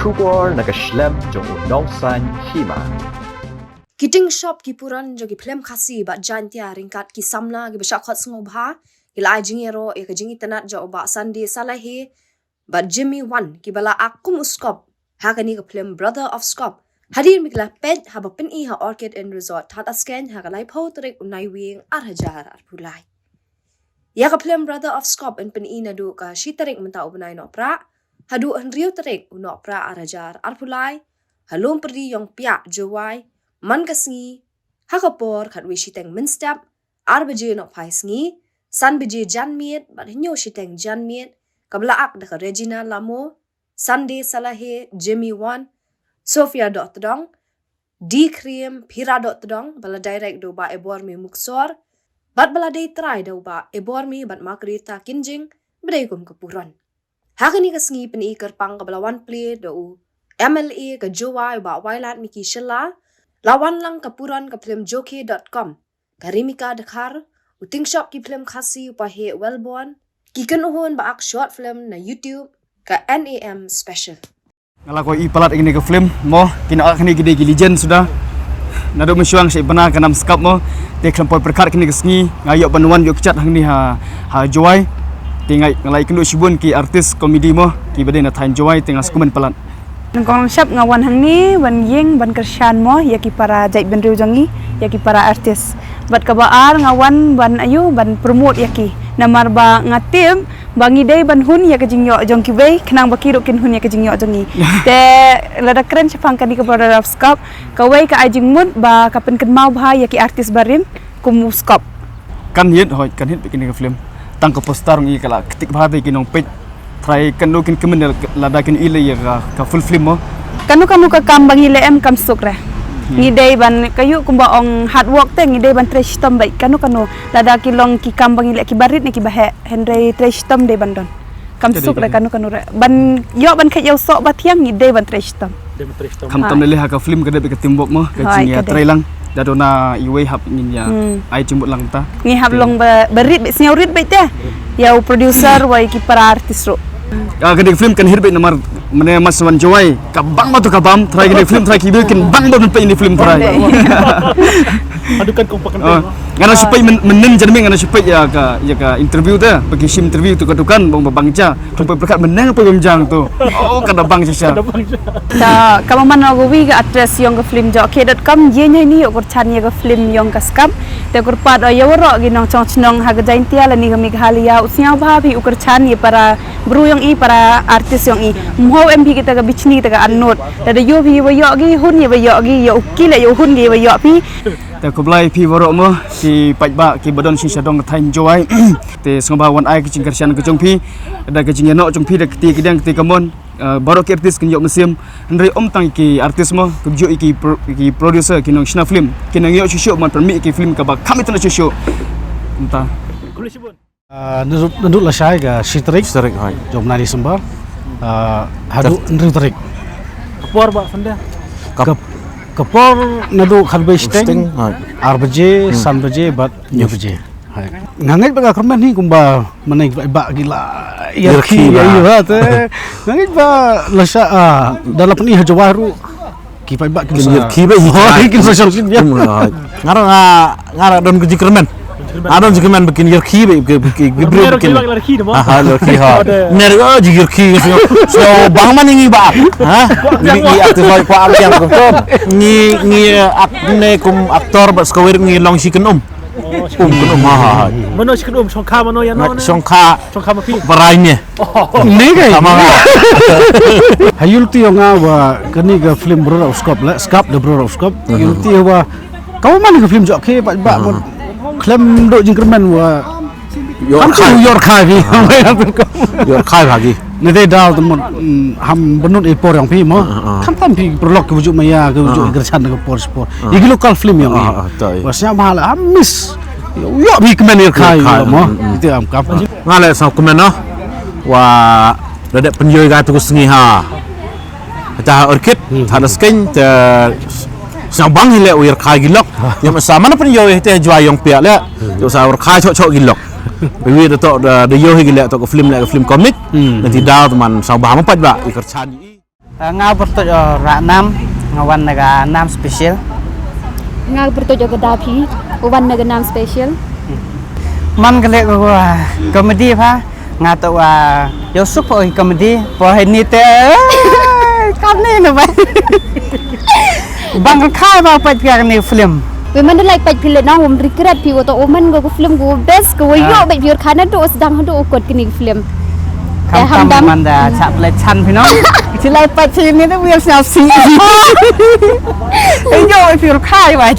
Kubor nakaslem jong unongsan hima. Kiting shop ki puran jo ki film khasi ba jantia ringkat ki samna ki besha khot sngobha ila jingero e ka jingi tanat jo ba Sunday salahi ba Jimmy Wan ki bala akum uskop ha kani ka film Brother of Scop hadir mikla pet ha ba pen I ha Orchid and Resort tata scan ha ka lai pho trek unai wing ar hajar ar pulai ya ka film Brother of Scop en pen I na du ka shitarik menta ubnai no pra hadu an riu trek uno pra ar hajar ar pulai halom perdi yong pia jowai man kasngi hakapor khatwi shiteng minstep arbaje no phai sngi san bije janmiet bat hinyo shiteng janmiet kabla ak da Regina Lamo Sunday Salahe Jimmy Wan Sofia Dotdong D Cream Pira Dotdong bala direct do ba ebor mi muksor bat bala day try do ba ebor mi bat makrita kinjing bade kum kapuran hakani kasngi pen I kerpang kabla one play do MLA ka jowa ba wailat miki shela lawan lang kapuran ka film joke.com karimika dakhar uting shop ki film khasi upahe wellborn kikan uhon ba ak short film na YouTube ka NAM special ngala ko I palat ini ke film mo kina akhni gede gi legend sudah nado mesyuang sy bana kanam skap mo te kempoi perkat kini ke sngi ngayok banuan yo kechat hang ni ha joy tingai ngalai kendo sibun ki artis komedi mo ki bade na thain joy tingas kumen palat Nangkong shop ngawan hang ni wan yeng ban kershan mo ya ki para jai ben riu jangi ya ki para artis bat kabaar ngawan ban ayu ban promote ya ki namar ba ngatim bangi dei ban hun ya ke jingyo jong ki bei kenang ba kiro kin hun ya ke jingyo jangi te lada keren chapang kan di ke Brother of Scop ka wei ka ajing mut ba kapen ken mau ba ya ki artis barin kum Scop kan hit hoi kan hit bikin ke film tang ko poster ngi kala ketik ba be kinong page try kan dokin kemen ladakin ile ya ka full film mo kanu ka kambang ile em kam sukre ngidei ban kayu kumba ong hard work te ngidei ban trash tom baik kanu lada kilong ki kambang ile ki barit ne ki bahe henry trash tom de bandon kam sukre kanu re ban yo ban khet yo sok ba thiang ngidei ban trash tom kam tom lele ha ka film kade be ka timbok mo ka jing ya trailang dadona iwe hap ngin ya ai cimbut lang ta ngi hab long berit be sneurit be te ya producer wai ki para artis ro kade film kan hirbe namar mene maswan joy ka bang ma to ka bam try kade film try ki bikin bang ba pe ini film try adukan kompakan ngana supaya menen jadi ngana supaya ya ka interview ta bagi sim interview tu kadukan bang bangja sampai berkat menang apa bamjang tu kada bang sisa ta kamaman nogowi ga address yong ka film joke.com ye nyai ni okor chan ye ka film yong ka skam te kor pad ayawro gi nong chong chnong ha ga jaintia la ni ga meghalaya usnya bha bhi ukor chan ye para bru yong I para artis yong I mo MP kita ga bichni ta ga annot da yo bhi wa yo gi hun ye wa yo gi yo ukile yo hun gi wa yo bhi te ko blai phi borok mo ki pajba ki badon si sadong thain joy te sngba wan ai ki jingkarsian ke jongphi da ke jingeno jongphi da keti kidang keti kamon borok artis kin yo musim ndri tang ki artis mo ke jo ki producer ki nong shna film ki nang yo shusho man permi ki film ka ba kami tan shusho entah nanduk la syai ga shitrik hai jom nari sembar hadu ndri tarik kapor ba sanda kapor nadu khalbe steng arbaje sanbaje bat nyobaje ngangai ba kerman ni kumba manai ba gila yarki ya iya te ngangai ba lasa dalam ni hajawaru ki ba yarki ba ki social media ngara don kuji kerman adon jikeman bikin yarki bikin yarki ha ner yarki so bang man ngi ba ha ngi aktif ko am yang ko ngi akne kum aktor bas kawir ngi long siken ha mano siken songkha mano ya no songkha ma pi baraine ne ga sama hayulti nga wa kani ga film Brother of Scop la Scop the Brother of Scop hayulti wa kau man ga film joke ba klem do jingkerman wa yor khai bagi ne de dal temon ham benut e por yang pi mo kam tam pi prolog ke bujuk maya ke bujuk gersan ke por sport igi lokal film yang wasnya mahal amis yo bi kemen yor khai mo itu am kap ngale sa kemen no wa rada penjoy ga tu sngi ha ta orchid thana skin te sang bang hile wir khai gilok yang sama na penjoy te juayong pia le yo sa ur khai chok gilok Bewi to the yo higile to film like film comic nanti daw teman sa ba mapat ba ikar chani ngau bertut rak nam ngawan naga nam special ngau bertut jo dapi wan naga nam special man kale ko comedy pha ngatu yo sup oi comedy po ni te kan ni no ba bang khai ba pat ka ni film Memang dia like paj pilih nang regret pi atau oman go film go best go yo paj biar kana tu sedang tu ukut kini film. Kam man da chap le chan pi no. Chỉ lại paj ni tu biar siap si. Yo biar khai ba.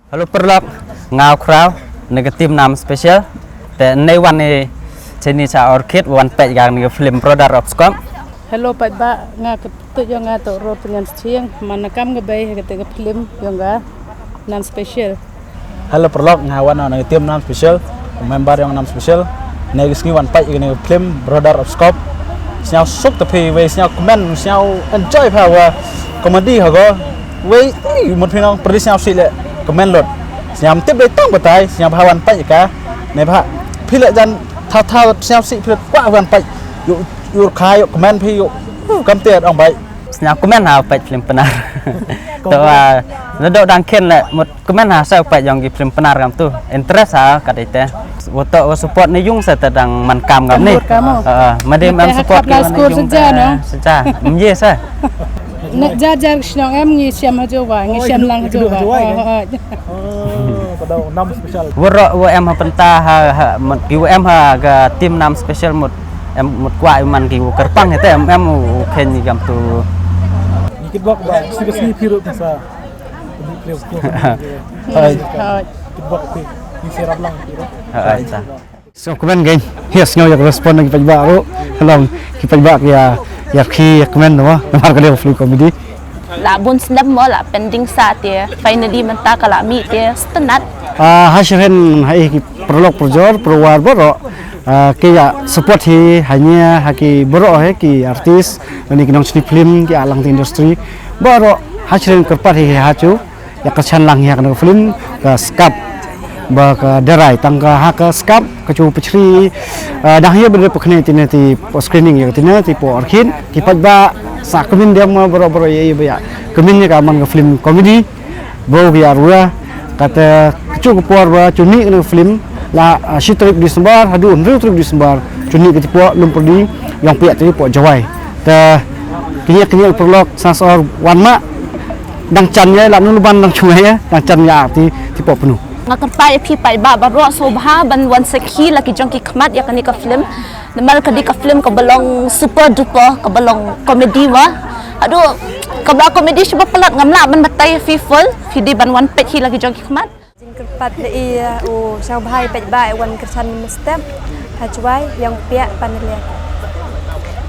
Halo perlok ngau crowd negative nam special. Te nei wan ni cheni cha orchid wan paj gang ni film product of scom. Hello paj ba nga tu yo nga to ro pengan siang mana kam ngebay ke film yo nga non special. Halo perlok ngawan na tim nam special member yang nam special negisni wan pai ini film brother of scope siao suk tapi we siao comment siao enjoy pha wa comedy ha go we một phi nong pergi siao si le comment lot siam tip dei tong batai siao pha wan pai ka ne pha phi le jan thao thao siao si phi kwa wan pai yu khai comment phi yu kam tiet ong bai Senyap komen ha paj film penar. Tu ledok dangken le mut komen ha sa paj yang film penar kam tu. Interest ha kat ite. Wotok support ni yung sa tadang man kam kam ni. Made am support ka skor saja no. Saja. Mje sa. Nak jajar snong em ngi siam hajo wa ngi siam lang hajo wa. Pada nam special Woro wo em ha penta ha ki wo em ha ga tim nam special mut em mut kwa man ki wo kerpang ite em ken ni kam tu. Nikit bak ba sini piru sa Hai. bak pi ni serap lang Hai sa. So komen geng, yes ngau yak respon lagi pajba ro. Halong ki pajba ya ki komen no, namar kali film comedy. La bun snap mo la pending saat ya. Finally menta kala mi ya stenat. Hasilkan hai ki prolog projor perwar boro. Kaya support hi hanya haki boro he ki artis ni kinong seni film ki alang ti industri boro hasilkan kerpat hi hacu ya kesan lang ya kana film ka skap ba ka derai tangka ha ka skap ka chu pechri dah ya bener pekne ti screening ya ti po orkin ki pajba sa kemin dia ma boro ye ya kemin ka man ka film comedy bo ya ruah kata chu ko por ba chuni kana film la shitrik Disember hadu trik Disember chuni ke tipo lum perdi yang piak ti po jawai ta kinya perlok sasor wan ma dang chan ya la nu ban dang chue ya dang chan ya ti po penuh Ngakar pa ya pi pa ba baro sobha ban wan sekhi laki jongki khmat ya kani ka film. Namal kadi ka film ka balong super duper ka balong comedy wa. Aduh ka ba comedy siya pelat ngamla ban batai full fidi ban wan pet hi laki jongki khmat. Kerpat le o sao bhai pet ba wan kersan step hajwai yang pia panelia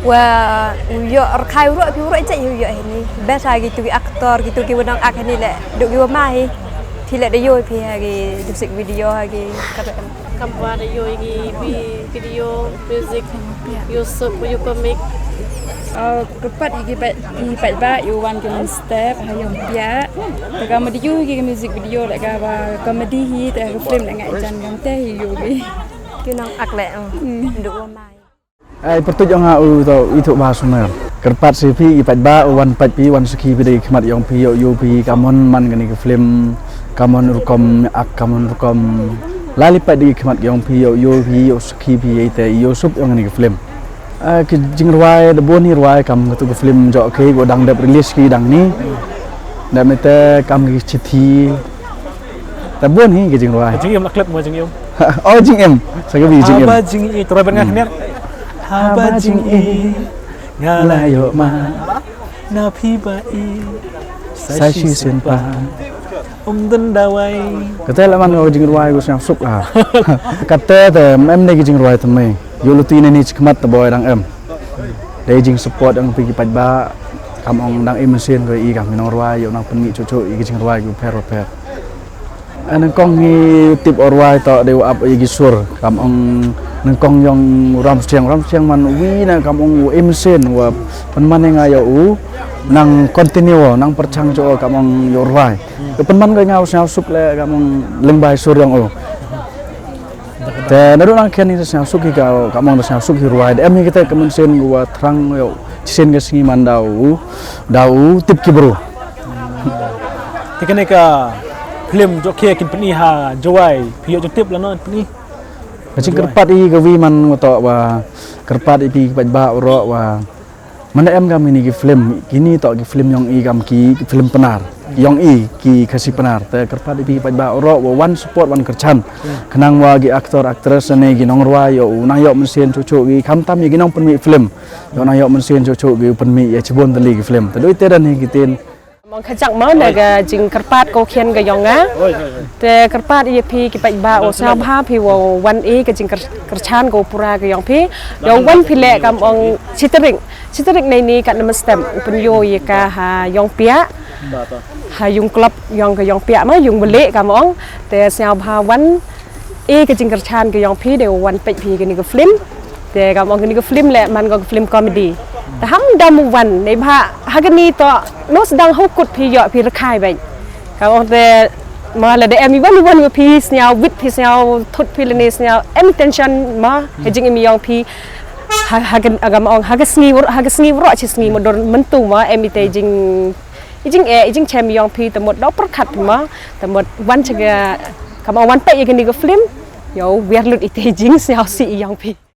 wa yo arkai ro pi ro cai yo ini besa gitu ki aktor gitu ki wenang ak ni le duk yo mai thì lại để yo pi hagi music video hagi Kampa da yo ngi video music YouTube yo comic. Kepat iki paj ba yo wan ke step hayong pia. Taka ma yo ki music video la ka ba comedy hi ta film la ngai chan gang te hi yo bi. Ki nang ak le duk yo mai. Ai pertu jong ha u to itu ba sumer kerpat si pi paj ba wan paj pi wan seki pi dei khmat yong pi yo pi kamon man gani ke film kamon rukom ak kamon rukom lali paj di khmat yong pi yo seki pi ite yo sup yong gani ke film ke jing ruai de boni ruai kam ke film jo ke godang dap release ki dang ni da mete kam ki chithi ta boni ke jing ruai jing em la clip mo jing em oh jing em sa ke bi jing em ba jing e tro ben ngak nek ba jing e ngala yo ma na phi ba e sai shi sen pa tân dawai kata la man o jing ruai go sam sup la kata te em ne ki jing ruai tme yo luti ne ni chkmat ta boy dang em dei jing support dang pi ki paj ba kam ong dang em sen go i kam nong ruai yo nang pengi chu i ki jing ruai go per anh con nghi tip orwai to đều ap i sur kam ong nang kong yong ram siang man wi na kam ong em sen wa pan man nga yo u nang continue nang perchang cho kam ong yo orwai pan man ga ngau sao suk le kam ong leng bai sur yong o te na ro nang ken ni sao suk ki ka kam ong sao suk hi orwai em ni kita kam sen wa thrang yo sen ke sengi man dau tip ki bro Tikane ka film jo kia kin peni ha jawai pio jo tip la no peni Kacing kerpat i gawi man ngoto wa kerpat i pi ba ro wa mana em kami ni ki film kini to ki film yang i kam ki film penar yang i ki kasih penar te kerpat i pi ba ro wa one support one kerchan kenang wa gi aktor aktris ne gi nong rwa yo na yo mensen cucu gi kam tam gi nong penmi film yo na yo mensen cucu gi penmi ya cibon teli gi film te doi te dan hi kitin Mong kacang mana ga jing kerpat ko kian ga yonga te kerpat ye pi ki ba o sa bha pi wo wan e ga jing kerchan go pura ga yong pi yo wan pi le kam ong citering nei ni kat nama stem pen yo ye ka ha yong pia ha yung klub yong ga yong pia ma yung bele kam ong te sa bha wan e ga jing kerchan ga yong pi de wan pe pi ga ni ga film te kam ong ni ga film le man ga film comedyแต่ห้ามดำวันในบ้าฮักนี่ต่อโน้ตดังฮุกกุดพี่ยอพี่ระคายไปเขาบอกแต่มาเลยเดี๋ยวมีวันกับพี่เสียววิทพี่เสียวทุดพี่เลยเนี่ยเสียวเต็มชันมาให้จริงมีอย่างพี่ฮักagam ongฮักสงีวรอชิสงีมาโดนมันตู้มามีแต่จริงแชมมีอย่างพี่แต่หมดดอกประคัดมาแต่หมดวันเชกคำเอาวันไปยังกันนี่ก็ฟิล์มเดี๋ยวเวียร์ลุดอีกแต่จริงเสียวสีอย่างพี่